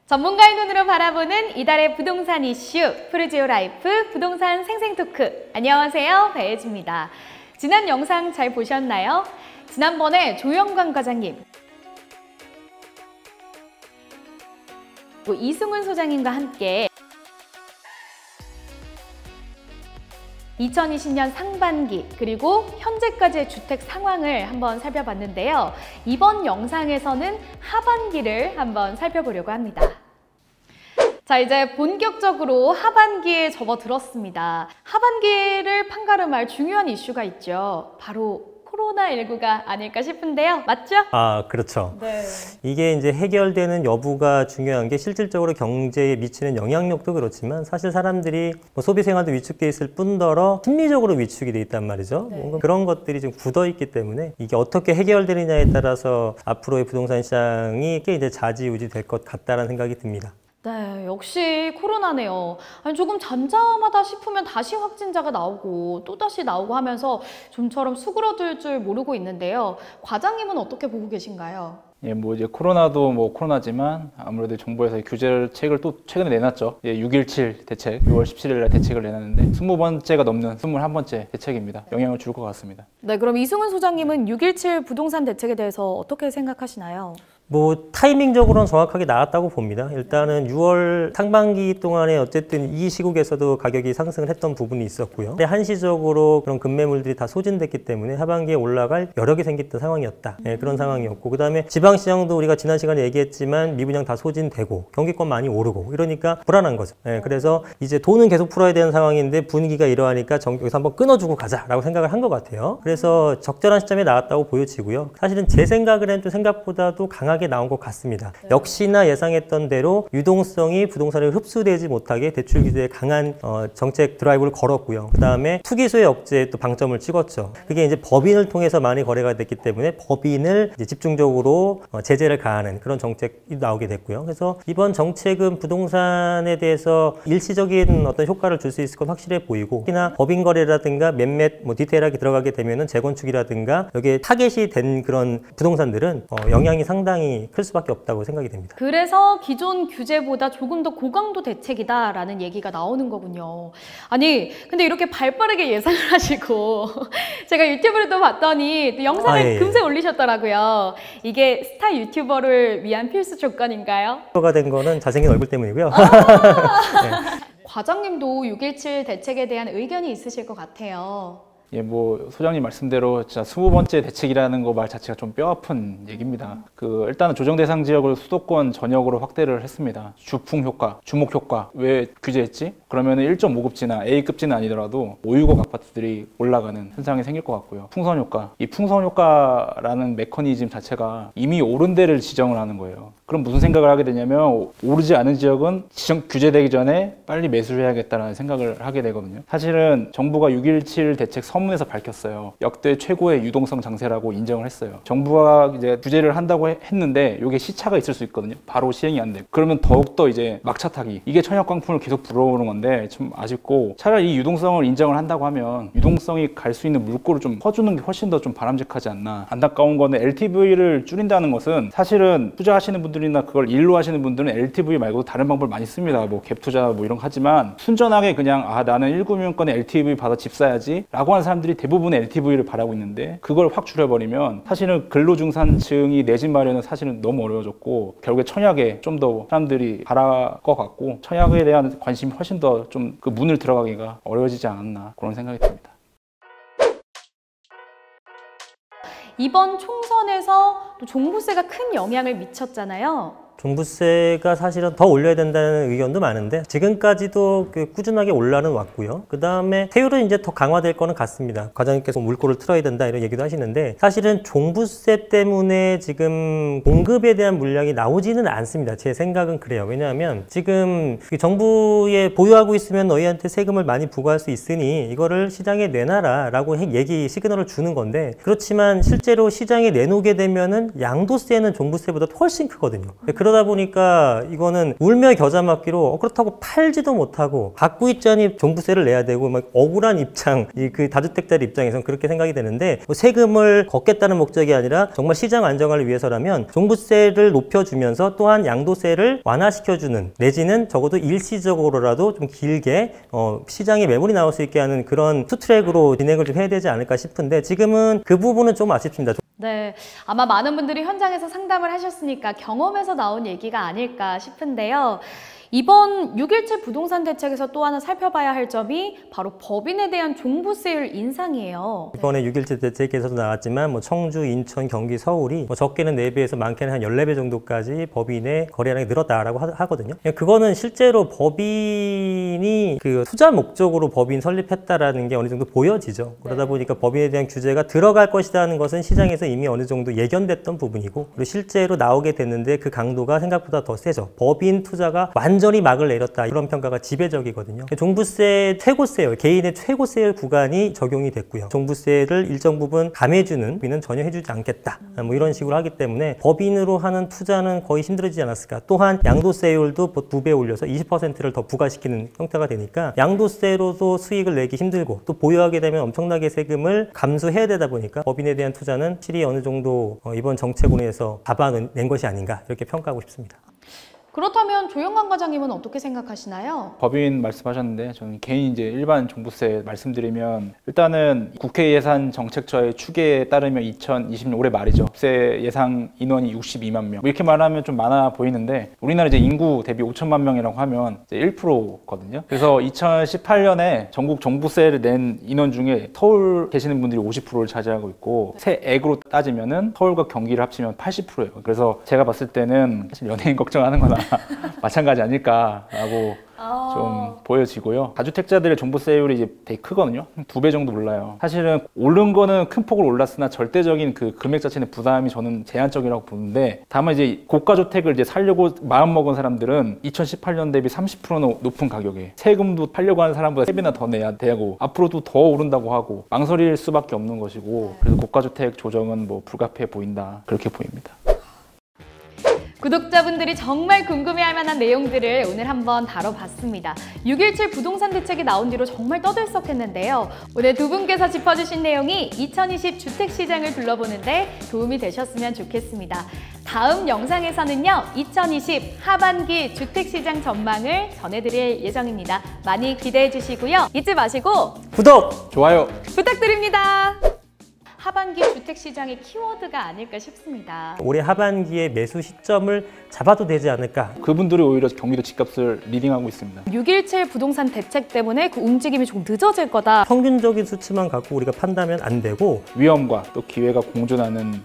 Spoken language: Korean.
전문가의 눈으로 바라보는 이달의 부동산 이슈 프루지오 라이프 부동산 생생토크. 안녕하세요, 배혜지입니다. 지난 영상 잘 보셨나요? 지난번에 조영관 과장님, 이승훈 소장님과 함께 2020년 상반기 그리고 현재까지의 주택 상황을 한번 살펴봤는데요. 이번 영상에서는 하반기를 한번 살펴보려고 합니다. 자, 이제 본격적으로 하반기에 접어들었습니다. 하반기를 판가름할 중요한 이슈가 있죠. 바로 코로나19가 아닐까 싶은데요. 맞죠? 아, 그렇죠. 네. 이게 이제 해결되는 여부가 중요한 게 실질적으로 경제에 미치는 영향력도 그렇지만 사실 사람들이 소비 생활도 위축돼 있을 뿐더러 심리적으로 위축이 돼 있단 말이죠. 네. 뭔가 그런 것들이 좀 굳어 있기 때문에 이게 어떻게 해결되느냐에 따라서 앞으로의 부동산 시장이 꽤 이제 좌지우지 될 것 같다라는 생각이 듭니다. 네, 역시 코로나네요. 아니, 조금 잠잠하다 싶으면 다시 확진자가 나오고 또다시 나오고 하면서 좀처럼 수그러들 줄 모르고 있는데요. 과장님은 어떻게 보고 계신가요? 예, 이제 코로나도 코로나지만 아무래도 정부에서 규제책을 또 최근에 내놨죠. 6.17 대책, 6월 17일 날 대책을 내놨는데 20번째가 넘는 21번째 대책입니다. 영향을 줄 것 같습니다. 네, 그럼 이승훈 소장님은 6.17 부동산 대책에 대해서 어떻게 생각하시나요? 타이밍적으로는 정확하게 나왔다고 봅니다. 일단은 6월 상반기 동안에 어쨌든 이 시국에서도 가격이 상승을 했던 부분이 있었고요. 근데 한시적으로 그런 급매물들이 다 소진됐기 때문에 하반기에 올라갈 여력이 생겼던 상황이었다. 네, 그런 상황이었고, 그 다음에 지방시장도 우리가 지난 시간에 얘기했지만 미분양 다 소진되고 경기권 많이 오르고 이러니까 불안한 거죠. 네, 그래서 이제 돈은 계속 풀어야 되는 상황인데 분위기가 이러하니까 여기서 한번 끊어주고 가자라고 생각을 한 것 같아요. 그래서 적절한 시점에 나왔다고 보여지고요. 사실은 제 생각에는 좀 생각보다도 강하게 나온 것 같습니다. 네. 역시나 예상했던 대로 유동성이 부동산을 흡수되지 못하게 대출 규제에 강한 정책 드라이브를 걸었고요. 그 다음에 투기수의 억제에 또 방점을 찍었죠. 그게 이제 법인을 통해서 많이 거래가 됐기 때문에 법인을 이제 집중적으로 제재를 가하는 그런 정책이 나오게 됐고요. 그래서 이번 정책은 부동산에 대해서 일시적인 어떤 효과를 줄 수 있을 건 확실해 보이고, 특히나 법인 거래라든가 몇몇 디테일하게 들어가게 되면은 재건축이라든가 여기에 타겟이 된 그런 부동산들은 영향이 상당히 클 수밖에 없다고 생각이 됩니다. 그래서 기존 규제보다 조금 더 고강도 대책이다라는 얘기가 나오는 거군요. 아니, 근데 이렇게 발빠르게 예상을 하시고 제가 유튜브를 또 봤더니 또 영상을 금세 올리셨더라고요. 이게 스타 유튜버를 위한 필수 조건인가요? 가 된 거는 잘생긴 얼굴 때문이고요. 네. 과장님도 6.17 대책에 대한 의견이 있으실 것 같아요. 예, 소장님 말씀대로 진짜 20번째 대책이라는 거 말 자체가 좀 뼈아픈 얘기입니다. 일단은 조정 대상 지역을 수도권 전역으로 확대를 했습니다. 주풍 효과, 주목 효과. 왜 규제했지? 그러면 1.5급지나 A급지는 아니더라도 5, 6억 아파트들이 올라가는 현상이 생길 것 같고요. 풍선 효과. 이 풍선 효과라는 메커니즘 자체가 이미 오른 데를 지정을 하는 거예요. 그럼 무슨 생각을 하게 되냐면 오르지 않은 지역은 규제되기 전에 빨리 매수를 해야겠다는 생각을 하게 되거든요. 사실은 정부가 6.17 대책 서문에서 밝혔어요. 역대 최고의 유동성 장세라고 인정을 했어요. 정부가 이제 규제를 한다고 했는데 이게 시차가 있을 수 있거든요. 바로 시행이 안 되고. 그러면 더욱더 이제 막차 타기. 이게 천역광풍을 계속 불어오는 건데 좀 아쉽고, 차라리 이 유동성을 인정을 한다고 하면 유동성이 갈 수 있는 물꼬를 좀 퍼주는 게 훨씬 더 좀 바람직하지 않나. 안타까운 거는 LTV를 줄인다는 것은 사실은 투자하시는 분들이나 그걸 일로 하시는 분들은 LTV 말고 다른 방법을 많이 씁니다. 갭 투자 이런 거 하지만 순전하게 그냥 나는 1금융권에 LTV 받아 집 사야지 라고 하는 사람들이 대부분의 LTV를 바라고 있는데, 그걸 확 줄여버리면 사실은 근로중산층이 내 집 마련은 사실은 너무 어려워졌고 결국에 청약에 좀 더 사람들이 바랄 것 같고 청약에 대한 관심이 훨씬 더 좀 그 문을 들어가기가 어려워지지 않았나 그런 생각이 듭니다. 이번 총선에서 또 종부세가 큰 영향을 미쳤잖아요. 종부세가 사실은 더 올려야 된다는 의견도 많은데 지금까지도 꾸준하게 올라는 왔고요. 그 다음에 세율은 이제 더 강화될 거는 같습니다. 과장님께서 물꼬를 틀어야 된다 이런 얘기도 하시는데, 사실은 종부세 때문에 지금 공급에 대한 물량이 나오지는 않습니다. 제 생각은 그래요. 왜냐하면 지금 정부에 보유하고 있으면 너희한테 세금을 많이 부과할 수 있으니 이거를 시장에 내놔라 라고 시그널을 주는 건데, 그렇지만 실제로 시장에 내놓게 되면은 양도세는 종부세보다 훨씬 크거든요. 그러다 보니까 이거는 울며 겨자 맞기로 그렇다고 팔지도 못하고 갖고 있자니 종부세를 내야 되고 막 억울한 입장, 그 다주택자의 입장에서는 그렇게 생각이 되는데 뭐 세금을 걷겠다는 목적이 아니라 정말 시장 안정화를 위해서라면 종부세를 높여주면서 또한 양도세를 완화시켜주는 내지는 적어도 일시적으로라도 좀 길게 시장에 매물이 나올 수 있게 하는 그런 투트랙으로 진행을 좀 해야 되지 않을까 싶은데 지금은 그 부분은 좀 아쉽습니다. 네, 아마 많은 분들이 현장에서 상담을 하셨으니까 경험에서 나온 얘기가 아닐까 싶은데요. 이번 6.17 부동산 대책에서 또 하나 살펴봐야 할 점이 바로 법인에 대한 종부세율 인상이에요. 이번에 6.17 대책에서도 나왔지만 뭐 청주, 인천, 경기, 서울이 뭐 적게는 4배에서 많게는 한 14배 정도까지 법인의 거래량이 늘었다라고 하거든요. 그거는 실제로 법인이 그 투자 목적으로 법인 설립했다라는 게 어느 정도 보여지죠. 그러다 보니까 법인에 대한 규제가 들어갈 것이라는 것은 시장에서 이미 어느 정도 예견됐던 부분이고 그리고 실제로 나오게 됐는데 그 강도가 생각보다 더 세죠. 법인 투자가 완전히 막을 내렸다 이런 평가가 지배적이거든요. 종부세 최고세율, 개인의 최고세율 구간이 적용이 됐고요. 종부세를 일정 부분 감해주는 법인은 전혀 해주지 않겠다. 뭐 이런 식으로 하기 때문에 법인으로 하는 투자는 거의 힘들어지지 않았을까. 또한 양도세율도 2배 올려서 20%를 더 부과시키는 형태가 되니까 양도세로도 수익을 내기 힘들고 또 보유하게 되면 엄청나게 세금을 감수해야 되다 보니까 법인에 대한 투자는 확실히 어느 정도 이번 정책으로 해서 잡아낸 것이 아닌가 이렇게 평가하고 싶습니다. 그렇다면 조영관 과장님은 어떻게 생각하시나요? 법인 말씀하셨는데 저는 개인 이제 일반 종부세 말씀드리면 일단은 국회 예산 정책처의 추계에 따르면 2020년 올해 말이죠. 국세 예상 인원이 62만 명. 뭐 이렇게 말하면 좀 많아 보이는데 우리나라 이제 인구 대비 5천만 명이라고 하면 이제 1%거든요. 그래서 2018년에 전국 종부세를 낸 인원 중에 서울 계시는 분들이 50%를 차지하고 있고 세액으로 따지면은 서울과 경기를 합치면 80%예요. 그래서 제가 봤을 때는 사실 연예인 걱정하는 거나 마찬가지 아닐까라고 좀 보여지고요. 다주택자들의 종부세율이 이제 되게 크거든요. 2배 정도 올라요. 사실은 오른 거는 큰 폭으로 올랐으나 절대적인 그 금액 자체는 부담이 저는 제한적이라고 보는데 다만 이제 고가주택을 이제 살려고 마음먹은 사람들은 2018년 대비 30%는 높은 가격에 세금도 팔려고 하는 사람보다 3배나 더 내야 되고 앞으로도 더 오른다고 하고 망설일 수밖에 없는 것이고 그래서 고가주택 조정은 뭐 불가피해 보인다 그렇게 보입니다. 구독자분들이 정말 궁금해할 만한 내용들을 오늘 한번 다뤄봤습니다. 6.17 부동산 대책이 나온 뒤로 정말 떠들썩했는데요. 오늘 두 분께서 짚어주신 내용이 2020 주택시장을 둘러보는데 도움이 되셨으면 좋겠습니다. 다음 영상에서는요, 2020 하반기 주택시장 전망을 전해드릴 예정입니다. 많이 기대해 주시고요. 잊지 마시고 구독! 좋아요! 부탁드립니다. 하반기 주택시장의 키워드가 아닐까 싶습니다. 올해 하반기에 매수 시점을 잡아도 되지 않을까. 그분들이 오히려 경기도 집값을 리딩하고 있습니다. 6.17 부동산 대책 때문에 그 움직임이 좀 늦어질 거다. 평균적인 수치만 갖고 우리가 판단하면 안 되고 위험과 또 기회가 공존하는